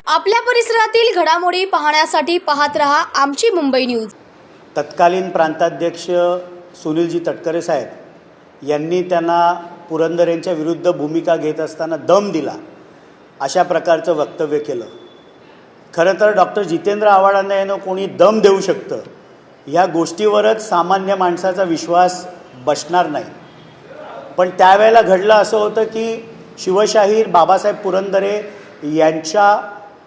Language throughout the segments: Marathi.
आपल्या परिसरातील घडामोडी पाहण्यासाठी पाहत रहा आमची मुंबई न्यूज। तत्कालीन प्रांताध्यक्ष सुनीलजी तटकरे साहेब यांनी त्यांना पुरंदरेंच्या विरुद्ध भूमिका घेत असताना दम दिला अशा प्रकारचं वक्तव्य केलं। खरं तर डॉक्टर जितेंद्र आव्हाडांना यानं कोणी दम देऊ शकतं या गोष्टीवरच सामान्य माणसाचा विश्वास बसणार नाही। पण त्यावेळेला घडलं असं होतं की शिवशाहीर बाबासाहेब पुरंदरे यांच्या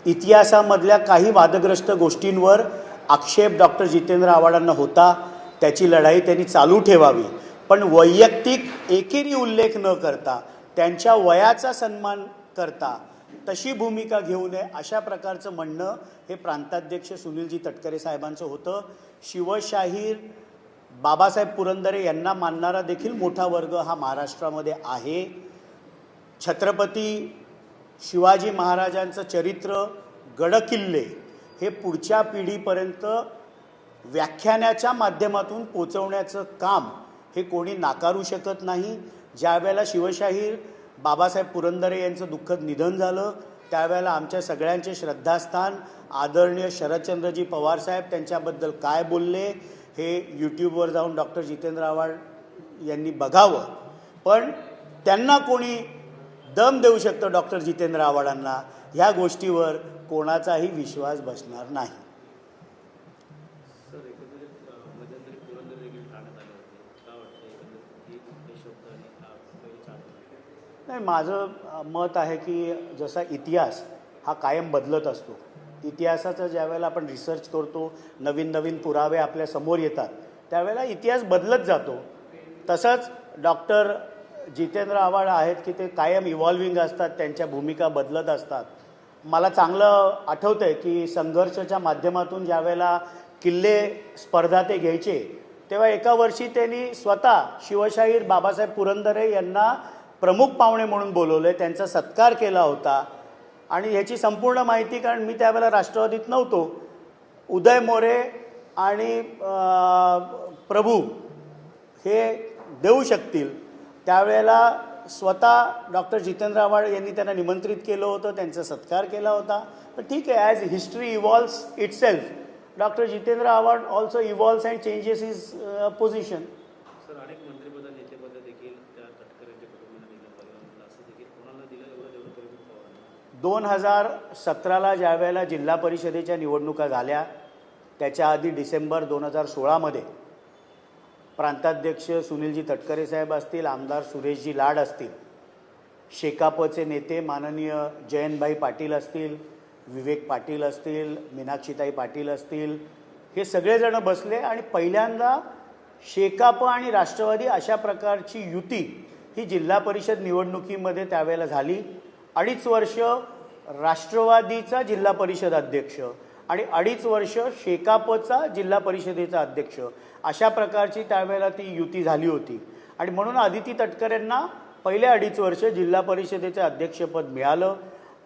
इतिहासामधल्या काही वादग्रस्त गोष्टींवर आक्षेप डॉक्टर जितेंद्र आव्हाडांना होता। त्याची लढाई त्यांनी चालू ठेवावी, पण वैयक्तिक एकेरी उल्लेख न करता त्यांच्या वयाचा सन्मान करता तशी भूमिका घेऊ नये अशा प्रकारचं म्हणणं हे प्रांताध्यक्ष सुनीलजी तटकरे साहेबांचं होतं। शिवशाहीर बाबासाहेब पुरंदरे यांना मानणारा देखील मोठा वर्ग हा महाराष्ट्रामध्ये आहे। छत्रपती शिवाजी महाराजांचं चरित्र, गडकिल्ले हे पुढच्या पिढीपर्यंत व्याख्यानाच्या माध्यमातून पोचवण्याचं काम हे कोणी नाकारू शकत नाही। ज्यावेळेला शिवशाहीर बाबासाहेब पुरंदरे यांचं दुःखद निधन झालं त्यावेळेला आमच्या सगळ्यांचे श्रद्धास्थान आदरणीय शरदचंद्रजी पवार साहेब त्यांच्याबद्दल काय बोलले हे यूट्यूबवर जाऊन डॉक्टर जितेंद्र आव्हाड यांनी बघावं। पण त्यांना कोणी दम देऊ शकतं डॉक्टर जितेंद्र आव्हाडांना ह्या गोष्टीवर कोणाचाही विश्वास बसणार नाही। नाही, माझं मत आहे की जसा इतिहास हा कायम बदलत असतो, इतिहासाचं ज्यावेळेला आपण रिसर्च करतो, नवीन नवीन पुरावे आपल्या समोर येतात त्यावेळेला इतिहास बदलत जातो। तसंच डॉक्टर जितेंद्र आव्हाड आहेत की ते कायम इव्हॉल्विंग असतात, त्यांच्या भूमिका बदलत असतात। मला चांगलं आठवतं आहे की संघर्षाच्या माध्यमातून ज्यावेळेला किल्ले स्पर्धा ते घ्यायचे तेव्हा एका वर्षी त्यांनी स्वतः शिवशाहीर बाबासाहेब पुरंदरे यांना प्रमुख पाहुणे म्हणून बोलवले, त्यांचा सत्कार केला होता। आणि ह्याची संपूर्ण माहिती, कारण मी त्यावेळेला राष्ट्रवादीत नव्हतो, उदय मोरे आणि प्रभू हे देऊ शकतील। त्यावेळेला स्वतः डॉक्टर जितेंद्र आव्हाड यांनी त्यांना निमंत्रित केलं होतं, त्यांचा सत्कार केला होता। पण ठीक आहे, as history evolves itself, doctor Jitendra Awhad also evolves and changes his position. Sir, अनेक मंत्रिपद नेतेपद देखील त्या तटकरेंच्या कुटुंबाला दिलं, परिवाराला असं देखील कोणाला दिलं एवढं करून 2017ला ज्यावेळेला जिल्हा परिषदेच्या निवडणुका झाल्या त्याच्या आधी डिसेंबर 2016मध्ये प्रांताध्यक्ष सुनीलजी तटकरे साहेब असतील, आमदार सुरेशजी लाड असतील, शेकापचे नेते माननीय जयंतभाई पाटील असतील, विवेक पाटील असतील, मीनाक्षीताई पाटील असतील, हे सगळेजण बसले आणि पहिल्यांदा शेकाप आणि राष्ट्रवादी अशा प्रकारची युती ही जिल्हा परिषद निवडणुकीमध्ये त्यावेळेला झाली। 2.5 वर्ष राष्ट्रवादीचा जिल्हा परिषद अध्यक्ष आणि 2.5 वर्ष शेकापचा जिल्हा परिषदेचा अध्यक्ष अशा प्रकारची त्यावेळेला ती युती झाली होती। आणि म्हणून अदिती तटकरेंना पहिले 2.5 वर्ष जिल्हा परिषदेचे अध्यक्षपद मिळालं।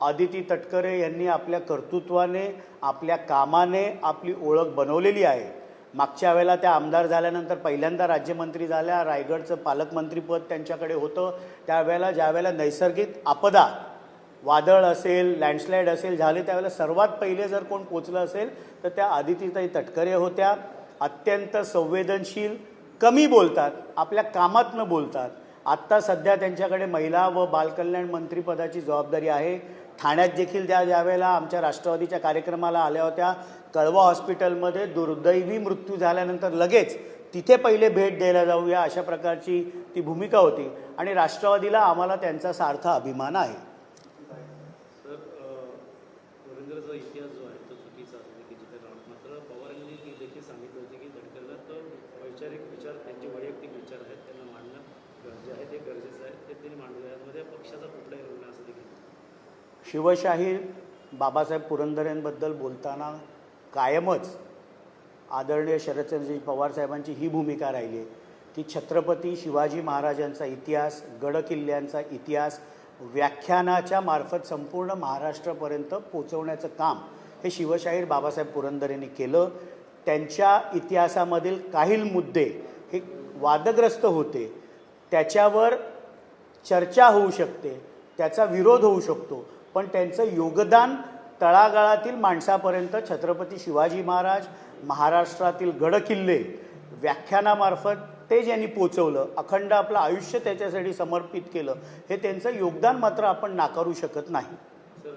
अदिती तटकरे यांनी आपल्या कर्तृत्वाने, आपल्या कामाने आपली ओळख बनवलेली आहे। मागच्या वेळेला त्या आमदार झाल्यानंतर पहिल्यांदा राज्यमंत्री झाल्या, रायगडचं पालकमंत्रीपद त्यांच्याकडे होतं। त्यावेळेला ज्यावेळेला नैसर्गिक आपदा, वादळ असेल, लँडस्लाईड असेल झाले त्यावेळेला सर्वात पहिले जर कोण पोचलं असेल तर त्या अदितीताई तटकरे होत्या। अत्यंत संवेदनशील, कमी बोलतात, आपल्या कामातनं बोलतात। आत्ता सध्या त्यांच्याकडे महिला व बालकल्याण मंत्रिपदाची जबाबदारी आहे। ठाण्यात देखील त्या ज्यावेळेला आमच्या राष्ट्रवादीच्या कार्यक्रमाला आल्या होत्या, कळवा हॉस्पिटलमध्ये दुर्दैवी मृत्यू झाल्यानंतर लगेच तिथे पहिले भेट द्यायला जाऊया अशा प्रकारची ती भूमिका होती आणि राष्ट्रवादीला आम्हाला त्यांचा सार्थ अभिमान आहे। पुरंदरचा इतिहास जो आहे तो चुकीचा आहे की जिथे मात्र पवारांनी देखील सांगितलं होतं की तटकरेला तर वैचारिक विचार, त्यांचे वैयक्तिक विचार आहेत, त्यांना मांडणं जे आहे ते गरजेचं आहे, ते त्यांनी मांडलं। यामध्ये पक्षाचा कुठलाही रोल नाही असं देखील शिवशाहीर बाबासाहेब पुरंदरेंबद्दल बोलताना कायमच आदरणीय शरदचंद्रजी पवार साहेबांची ही भूमिका राहिली की छत्रपती शिवाजी महाराजांचा इतिहास, गडकिल्ल्यांचा इतिहास व्याख्यानाच्या मार्फत संपूर्ण महाराष्ट्रापर्यंत पोचवण्याचं काम हे शिवशाहीर बाबासाहेब पुरंदरेंनी केलं। त्यांच्या इतिहासामधील काही मुद्दे हे वादग्रस्त होते त्याच्यावर चर्चा होऊ शकते, त्याचा विरोध होऊ शकतो, पण त्यांचं योगदान तळागाळातील माणसापर्यंत छत्रपती शिवाजी महाराज, महाराष्ट्रातील गडकिल्ले व्याख्यानामार्फत ते ज्यांनी पोचवलं, अखंड आपलं आयुष्य त्याच्यासाठी समर्पित केलं, हे त्यांचं योगदान मात्र आपण नाकारू शकत नाही. सर,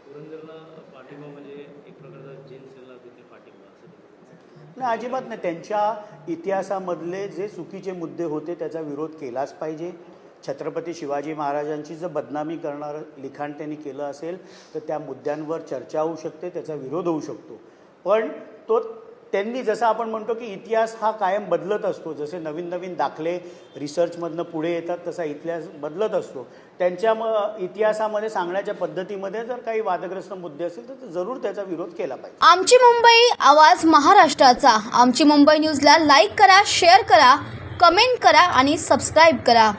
पुरंदरला पाठिंबा म्हणजे एक प्रकारचा जैन सेलला तिथे पाठिंबा असं नाही, अजिबात नाही. त्यांच्या इतिहासामधले जे चुकीचे मुद्दे होते त्याचा विरोध केलाच पाहिजे. छत्रपती शिवाजी महाराजांची जर बदनामी करणारं लिखाण त्यांनी केलं असेल तर त्या मुद्द्यांवर चर्चा होऊ शकते, त्याचा विरोध होऊ शकतो. पण तो त्यांनी, जसं आपण म्हणतो की इतिहास हा कायम बदलत असतो, जसे नवीन नवीन दाखले रिसर्चमधनं पुढे येतात तसा इतिहास बदलत असतो. त्यांच्या इतिहासामध्ये सांगण्याच्या पद्धतीमध्ये जर काही वादग्रस्त मुद्दे असतील तर जरूर त्याचा विरोध केला पाहिजे. आमची मुंबई, आवाज महाराष्ट्राचा. आमची मुंबई न्यूजला लाईक करा, शेअर करा, कमेंट करा आणि सबस्क्राईब करा.